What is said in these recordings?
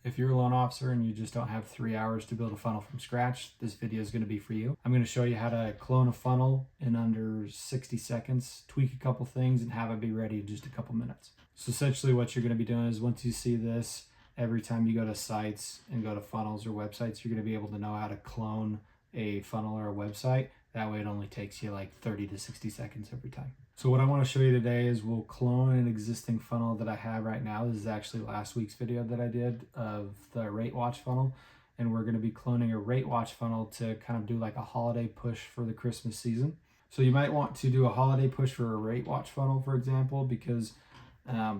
If you're a loan officer and you just don't have 3 hours to build a funnel from scratch, this video is going to be for you. I'm going to show you how to clone a funnel in under 60 seconds, tweak a couple things, and have it be ready in just a couple minutes. So essentially what you're going to be doing is once you see this, every time you go to sites and go to funnels or websites, you're going to be able to know how to clone a funnel or a website. That way it only takes you like 30 to 60 seconds every time. So what I want to show you today is we'll clone an existing funnel that I have right now. This is actually last week's video that I did of the rate watch funnel. And we're going to be cloning a rate watch funnel to kind of do like a holiday push for the Christmas season. So you might want to do a holiday push for a rate watch funnel, for example, because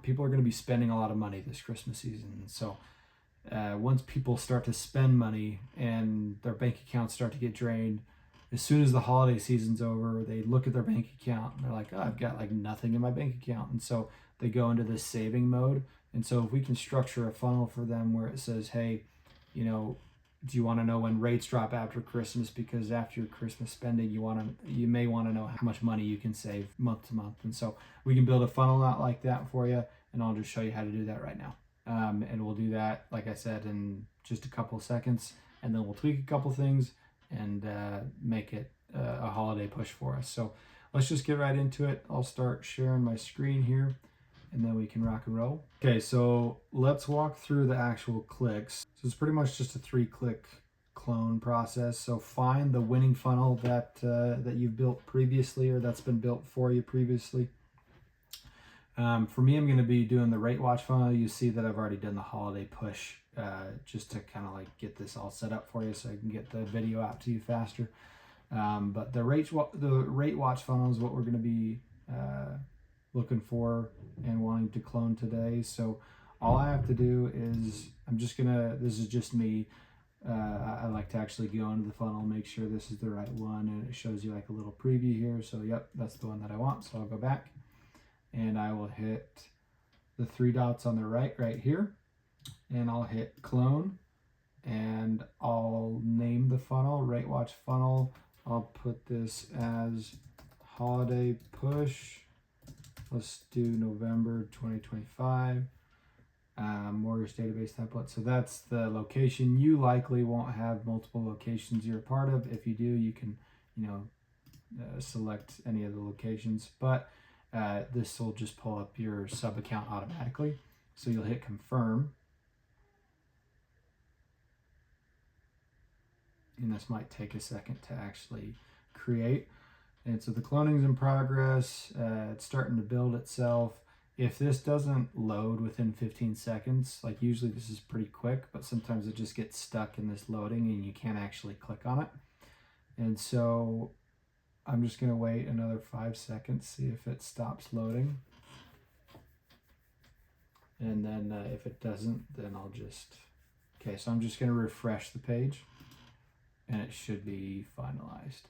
people are going to be spending a lot of money this Christmas season. So once people start to spend money and their bank accounts start to get drained, as soon as the holiday season's over, they look at their bank account and they're like, oh, I've got like nothing in my bank account. And so they go into this saving mode. And so if we can structure a funnel for them where it says, hey, you know, do you want to know when rates drop after Christmas? Because after your Christmas spending, you may want to know how much money you can save month to month. And so we can build a funnel out like that for you. And I'll just show you how to do that right now. And we'll do that, like I said, in just a couple of seconds. And then we'll tweak a couple things and make it a holiday push for us. So let's just get right into it. I'll start sharing my screen here and then we can rock and roll. Okay, so let's walk through the actual clicks. So it's pretty much just a 3-click clone process. So find the winning funnel that you've built previously or that's been built for you previously. For me, I'm going to be doing the rate watch funnel. You see that I've already done the holiday push just to kind of like get this all set up for you so I can get the video out to you faster. But the rate watch funnel is what we're going to be looking for and wanting to clone today. So all I have to do is this is just me. I like to actually go into the funnel, make sure this is the right one, and it shows you like a little preview here. So yep, that's the one that I want. So I'll go back and I will hit the 3 dots on the right here, and I'll hit clone and I'll name the funnel rate watch funnel. I'll put this as holiday push. Let's do November 2025. Mortgage database template. So that's the location. You likely won't have multiple locations you're a part of. If you do, you can, select any of the locations, but this will just pull up your sub account automatically. So you'll hit confirm. And this might take a second to actually create. And so the cloning's in progress. It's starting to build itself. If this doesn't load within 15 seconds, like usually this is pretty quick, but sometimes it just gets stuck in this loading and you can't actually click on it. And so I'm just going to wait another 5 seconds, see if it stops loading. And then if it doesn't, then I'll just, okay, so I'm just going to refresh the page and it should be finalized.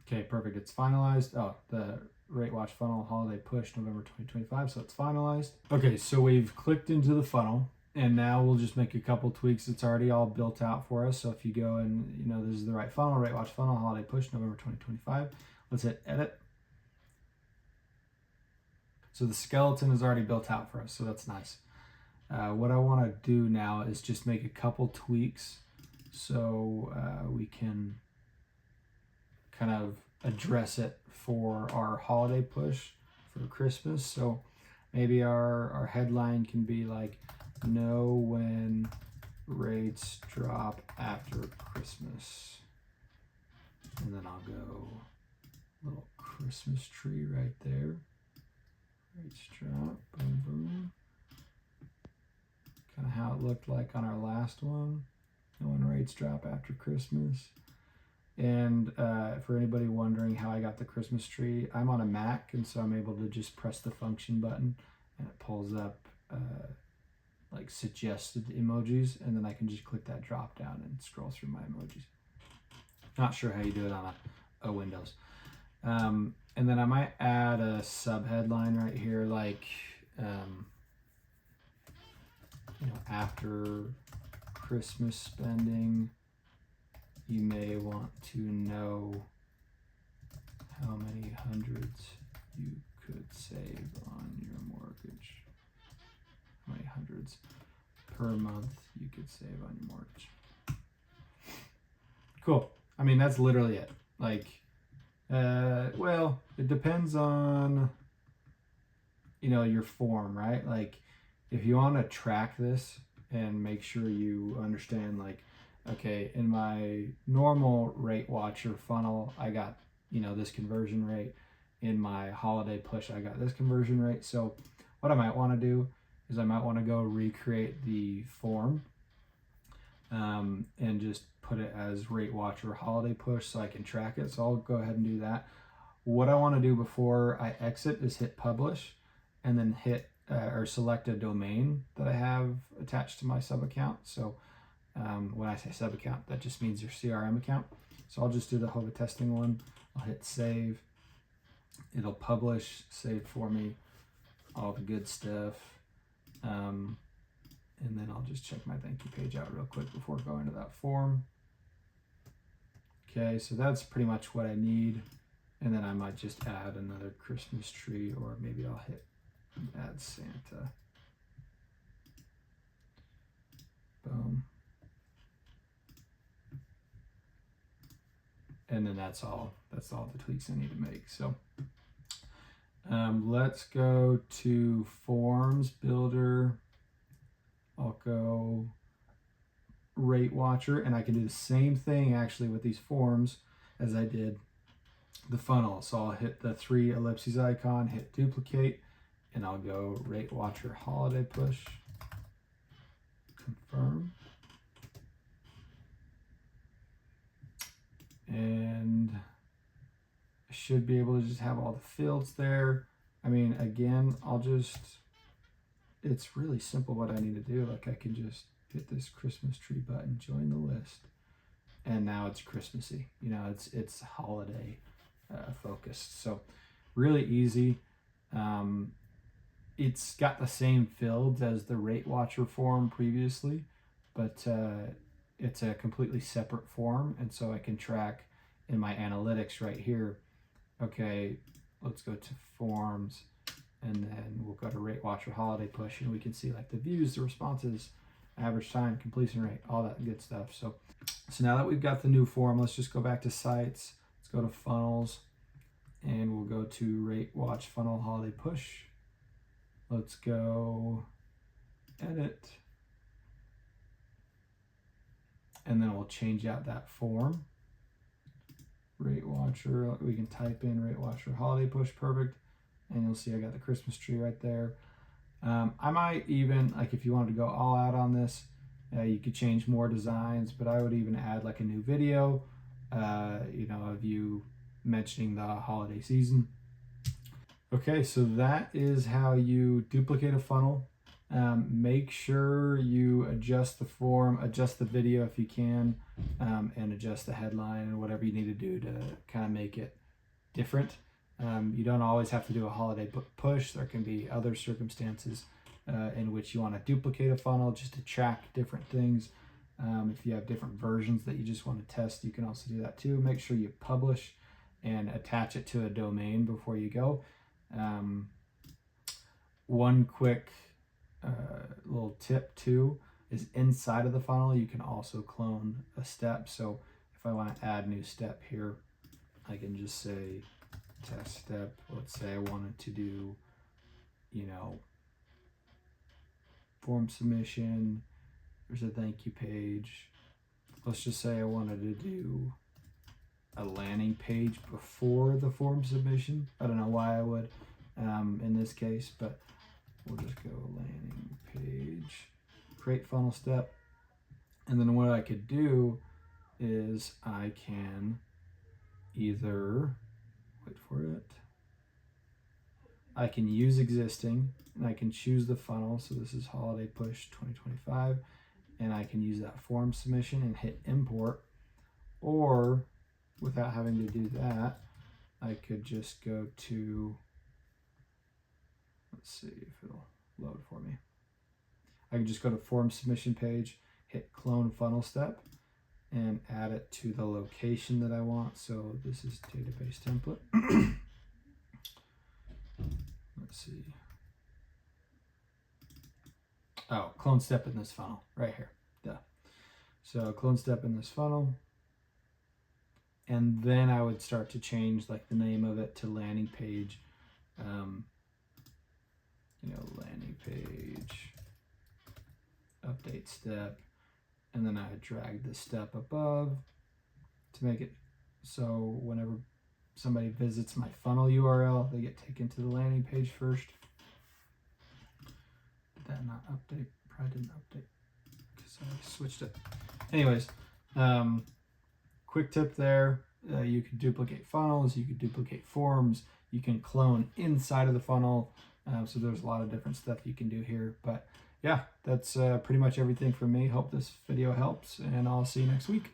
Okay, perfect, it's finalized. Oh, the rate watch funnel holiday push November 2025, so it's finalized. Okay, so we've clicked into the funnel and now we'll just make a couple tweaks. It's already all built out for us. So if you go and this is the right funnel, rate watch funnel, holiday push November 2025. Let's hit edit. So the skeleton is already built out for us, so that's nice. What I want to do now is just make a couple tweaks so we can kind of address it for our holiday push for Christmas. So maybe our headline can be like, know when rates drop after Christmas. And then I'll go little Christmas tree right there. Rates drop, boom, boom. Kind of how it looked like on our last one. Know when rates drop after Christmas. And for anybody wondering how I got the Christmas tree, I'm on a Mac, and so I'm able to just press the function button and it pulls up like suggested emojis, and then I can just click that drop down and scroll through my emojis. Not sure how you do it on a Windows. And then I might add a sub headline right here, like after Christmas spending, you may want to know how many hundreds you could save on your mortgage. How many hundreds words per month you could save on your mortgage. Cool. I mean, that's literally it. Like, well, it depends on, you know, your form, right? Like, if you want to track this and make sure you understand, like, okay, in my normal rate watcher funnel, I got, you know, this conversion rate. In my holiday push, I got this conversion rate. So what I might want to do is I might want to go recreate the form and just put it as rate watcher holiday push so I can track it. So I'll go ahead and do that. What I want to do before I exit is hit publish and then hit or select a domain that I have attached to my sub account. So when I say sub account, that just means your CRM account. So I'll just do the HOVA testing one. I'll hit save. It'll publish, save for me, all the good stuff. And then I'll just check my thank you page out real quick before going to that form. Okay, so that's pretty much what I need. And then I might just add another Christmas tree, or maybe I'll hit add Santa. Boom. And then that's all the tweaks I need to make. So let's go to Forms Builder. I'll go Rate Watcher, and I can do the same thing actually with these forms as I did the funnel. So I'll hit the 3 ellipses icon, hit duplicate, and I'll go Rate Watcher Holiday Push, confirm. And I should be able to just have all the fields there. I mean, again, it's really simple what I need to do. Like, I can just hit this Christmas tree button, join the list, and now it's Christmassy. You know, it's holiday focused. So really easy. It's got the same fields as the Rate Watcher form previously, but it's a completely separate form, and so I can track in my analytics right here. Okay, let's go to forms, and then we'll go to Rate Watcher Holiday Push, and we can see like the views, the responses, average time, completion rate, all that good stuff. So now that we've got the new form, let's just go back to sites. Let's go to funnels, and we'll go to Rate Watch Funnel Holiday Push. Let's go edit, and then we'll change out that form. Rate Watcher, we can type in Rate Watcher Holiday Push, perfect. And you'll see I got the Christmas tree right there. I might even, like, if you wanted to go all out on this, you could change more designs, but I would even add like a new video, you know, of you mentioning the holiday season. Okay, so that is how you duplicate a funnel. Make sure you adjust the form, adjust the video if you can, and adjust the headline and whatever you need to do to kind of make it different. You don't always have to do a holiday push. There can be other circumstances in which you want to duplicate a funnel just to track different things. If you have different versions that you just want to test, you can also do that too. Make sure you publish and attach it to a domain before you go. One quick little tip too is inside of the funnel you can also clone a step. So if I want to add new step here, I can just say test step. Let's say I wanted to do, you know, form submission. There's a thank you page. Let's just say I wanted to do a landing page before the form submission. I don't know why I would in this case, but we'll just go landing page, create funnel step. And then what I could do is I can either, wait for it, I can use existing, and I can choose the funnel. So this is holiday push 2025, and I can use that form submission and hit import. Or without having to do that, I could just go to, let's see if it'll load for me. I can just go to form submission page, hit clone funnel step, and add it to the location that I want. So this is database template. Let's see. Oh, clone step in this funnel right here. Duh. So clone step in this funnel. And then I would start to change like the name of it to landing page. Landing page, update step. And then I would drag the step above to make it so whenever somebody visits my funnel URL, they get taken to the landing page first. Did that not update? Probably didn't update because I switched it. Anyways, quick tip there. You can duplicate funnels, you can duplicate forms, you can clone inside of the funnel. So there's a lot of different stuff you can do here. But yeah, that's pretty much everything from me. Hope this video helps, and I'll see you next week.